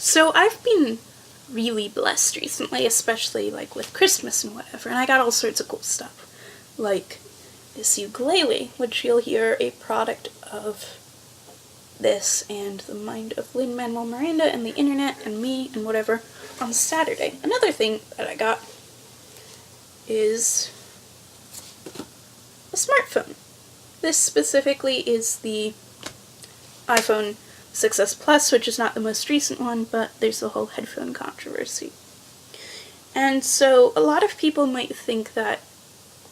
So I've been really blessed recently, especially like with Christmas and whatever, and I got all sorts of cool stuff. Like this ukulele, which you'll hear a product of this and the mind of Lin-Manuel Miranda and the internet and me and whatever on Saturday. Another thing that I got is a smartphone. This specifically is the iPhone 6s Plus, which is not the most recent one, but there's the whole headphone controversy. And so a lot of people might think that,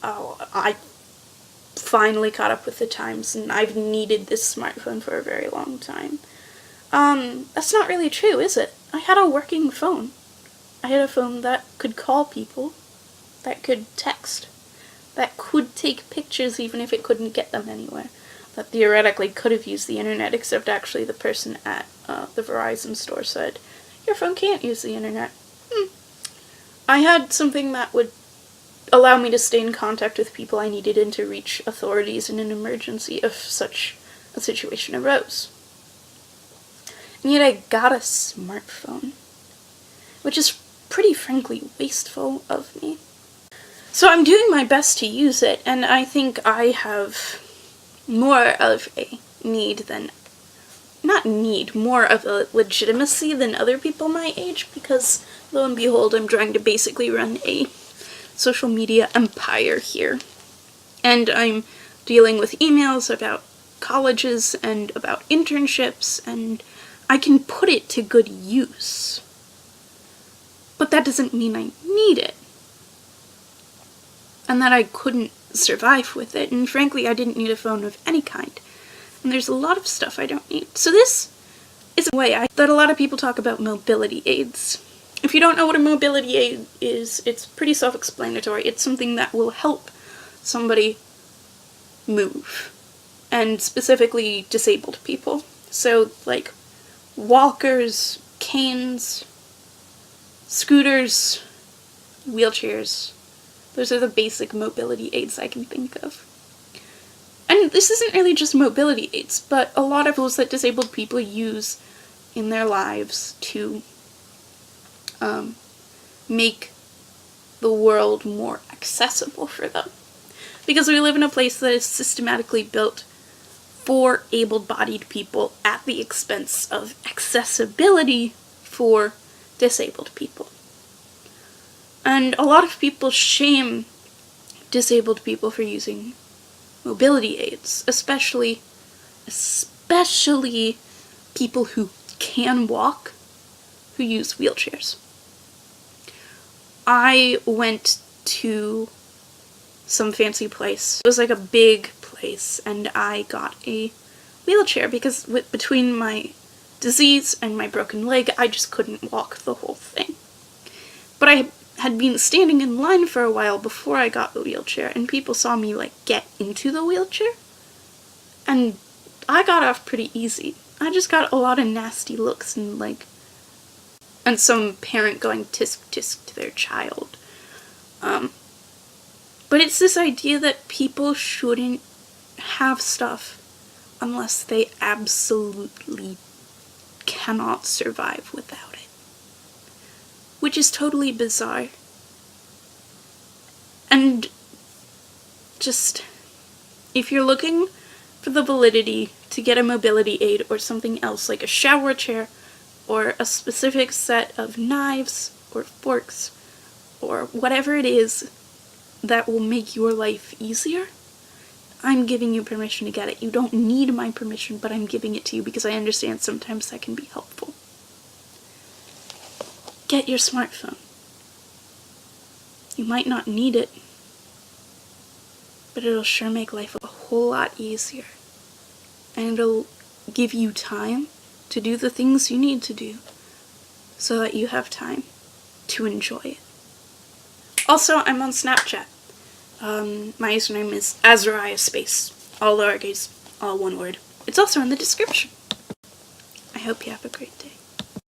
oh, I finally caught up with the times and I've needed this smartphone for a very long time. That's not really true, is it? I had a working phone. I had a phone that could call people, that could text, that could take pictures even if it couldn't get them anywhere, that theoretically could have used the internet, except actually the person at the Verizon store said, your phone can't use the internet. I had something that would allow me to stay in contact with people I needed and to reach authorities in an emergency if such a situation arose. And yet I got a smartphone, which is pretty frankly wasteful of me. So I'm doing my best to use it, and I think I have more of a more of a legitimacy than other people my age, because lo and behold, I'm trying to basically run a social media empire here. And I'm dealing with emails about colleges and about internships, and I can put it to good use. But that doesn't mean I need it. And that I couldn't survive with it, and frankly I didn't need a phone of any kind. And there's a lot of stuff I don't need. So this is a way that a lot of people talk about mobility aids. If you don't know what a mobility aid is, it's pretty self-explanatory. It's something that will help somebody move, and specifically disabled people. So like walkers, canes, scooters, wheelchairs. Those are the basic mobility aids I can think of. And this isn't really just mobility aids, but a lot of tools that disabled people use in their lives to make the world more accessible for them. Because we live in a place that is systematically built for able-bodied people at the expense of accessibility for disabled people. And a lot of people shame disabled people for using mobility aids, especially people who can walk, who use wheelchairs. I went to some fancy place. It was like a big place, and I got a wheelchair because between my disease and my broken leg, I just couldn't walk the whole thing. But I had been standing in line for a while before I got the wheelchair, and people saw me like get into the wheelchair, and I got off pretty easy. I just got a lot of nasty looks and some parent going tisk tisk to their child. But it's this idea that people shouldn't have stuff unless they absolutely cannot survive without it. Which is totally bizarre. And just, if you're looking for the validity to get a mobility aid or something else like a shower chair or a specific set of knives or forks or whatever it is that will make your life easier, I'm giving you permission to get it. You don't need my permission, but I'm giving it to you because I understand sometimes that can be helpful. Get your smartphone. You might not need it, but it'll sure make life a whole lot easier. And it'll give you time to do the things you need to do so that you have time to enjoy it. Also, I'm on Snapchat. My username is Azaria space, all lowercase, all one word. It's also in the description. I hope you have a great day.